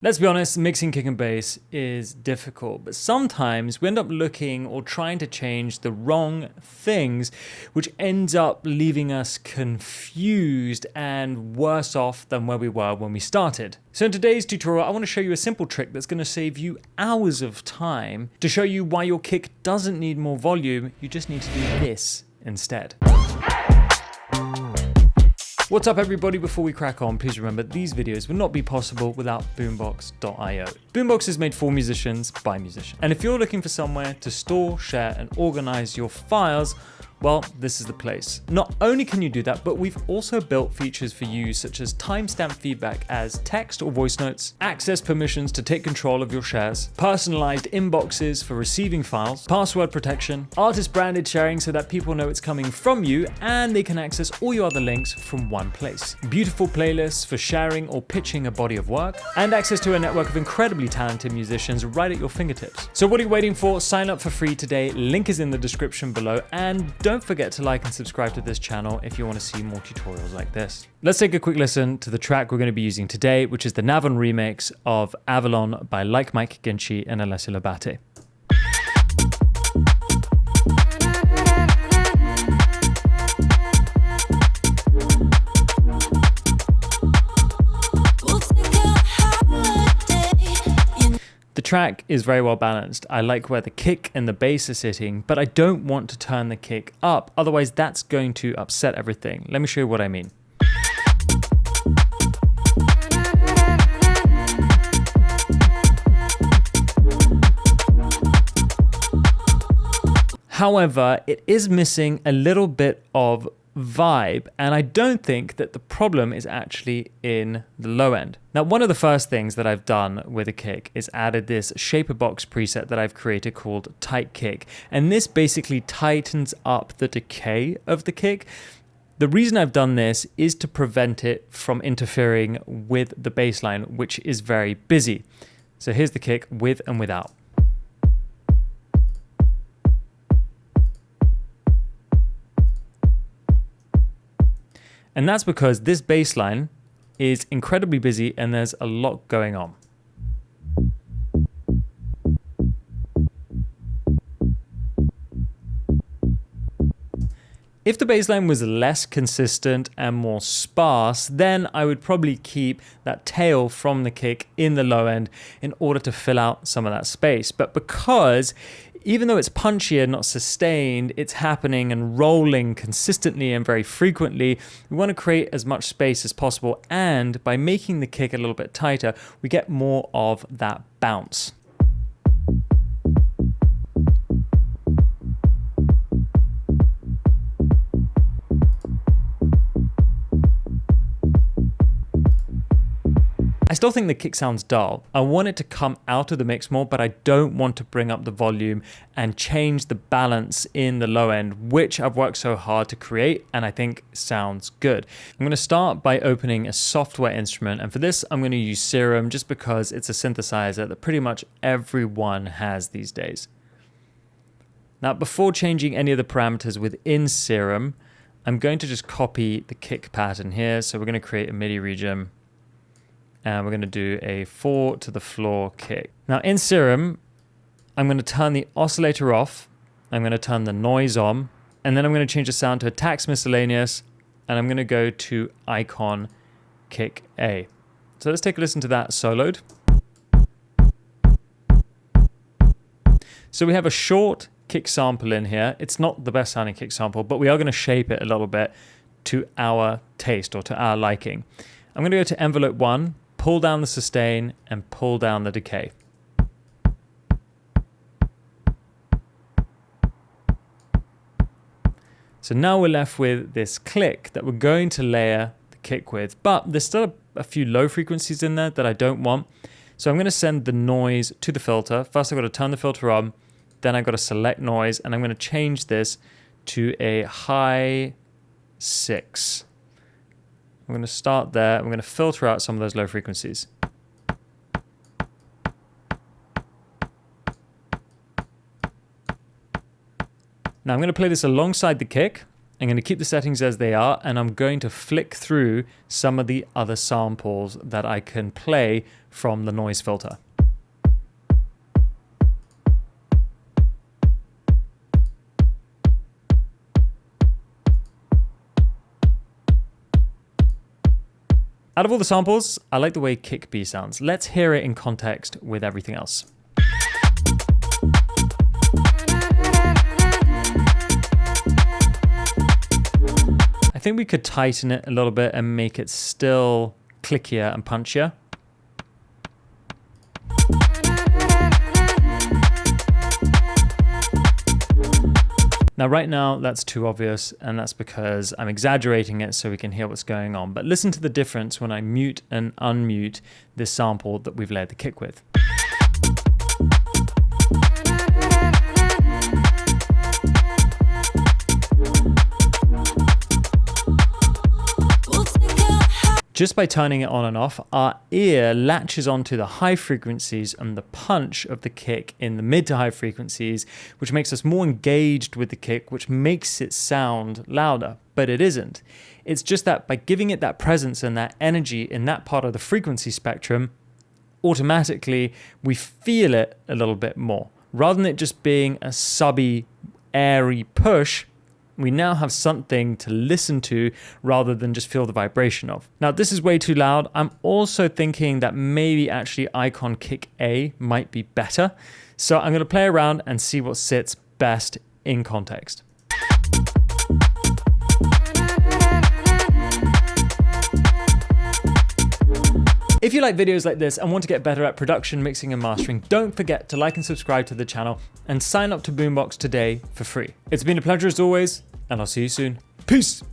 Let's be honest, mixing kick and bass is difficult, but sometimes we end up looking or trying to change the wrong things, which ends up leaving us confused and worse off than where we were when we started. So in today's tutorial, I want to show you a simple trick that's going to save you hours of time to show you why your kick doesn't need more volume, you just need to do this instead. What's up everybody? Before we crack on, please remember these videos would not be possible without boombox.io. Boombox is made for musicians by musicians. And if you're looking for somewhere to store, share, and organize your files, well, this is the place. Not only can you do that, but we've also built features for you such as timestamp feedback as text or voice notes, access permissions to take control of your shares, personalized inboxes for receiving files, password protection, artist branded sharing so that people know it's coming from you and they can access all your other links from one place, beautiful playlists for sharing or pitching a body of work, and access to a network of incredibly talented musicians right at your fingertips. So what are you waiting for? Sign up for free today. Link is in the description below, and don't forget to like and subscribe to this channel if you want to see more tutorials like this. Let's take a quick listen to the track we're going to be using today, which is the NAVON remix of Avalon by Like Mike Ginchi and Alessio Labate. The track is very well balanced. I like where the kick and the bass are sitting, but I don't want to turn the kick up. Otherwise, that's going to upset everything. Let me show you what I mean. However, it is missing a little bit of vibe, and I don't think that the problem is actually in the low end. Now, one of the first things that I've done with a kick is added this shaper box preset that I've created called Tight Kick, and this basically tightens up the decay of the kick. The reason I've done this is to prevent it from interfering with the bass line, which is very busy. So here's the kick with and without. And that's because this bass line is incredibly busy and there's a lot going on. If the bass line was less consistent and more sparse, then I would probably keep that tail from the kick in the low end in order to fill out some of that space. But because even though it's punchy and not sustained, it's happening and rolling consistently and very frequently, we want to create as much space as possible. And by making the kick a little bit tighter, we get more of that bounce. I still think the kick sounds dull. I want it to come out of the mix more, but I don't want to bring up the volume and change the balance in the low end, which I've worked so hard to create and I think sounds good. I'm going to start by opening a software instrument, and for this I'm going to use Serum just because it's a synthesizer that pretty much everyone has these days. Now, before changing any of the parameters within Serum, I'm going to just copy the kick pattern here. So we're going to create a MIDI region. And we're going to do a 4 to the floor kick. Now in Serum, I'm going to turn the oscillator off. I'm going to turn the noise on. And then I'm going to change the sound to a tax miscellaneous. And I'm going to go to icon kick A. So let's take a listen to that soloed. So we have a short kick sample in here. It's not the best sounding kick sample, but we are going to shape it a little bit to our taste or to our liking. I'm going to go to envelope 1. Pull down the sustain and pull down the decay. So now we're left with this click that we're going to layer the kick with, but there's still a few low frequencies in there that I don't want. So I'm going to send the noise to the filter. First I've got to turn the filter on, then I've got to select noise, and I'm going to change this to a high 6. I'm going to start there. I'm going to filter out some of those low frequencies. Now I'm going to play this alongside the kick, I'm going to keep the settings as they are, and I'm going to flick through some of the other samples that I can play from the noise filter. Out of all the samples, I like the way kick B sounds. Let's hear it in context with everything else. I think we could tighten it a little bit and make it still clickier and punchier. Now, right now, that's too obvious, and that's because I'm exaggerating it so we can hear what's going on. But listen to the difference when I mute and unmute this sample that we've layered the kick with. Just by turning it on and off, our ear latches onto the high frequencies and the punch of the kick in the mid to high frequencies, which makes us more engaged with the kick, which makes it sound louder, but it isn't. It's just that by giving it that presence and that energy in that part of the frequency spectrum, automatically we feel it a little bit more. Rather than it just being a subby, airy push, we now have something to listen to rather than just feel the vibration of. Now, this is way too loud. I'm also thinking that maybe actually icon kick A might be better. So I'm going to play around and see what sits best in context. If you like videos like this and want to get better at production, mixing and mastering, don't forget to like and subscribe to the channel and sign up to Boombox today for free. It's been a pleasure as always, and I'll see you soon. Peace!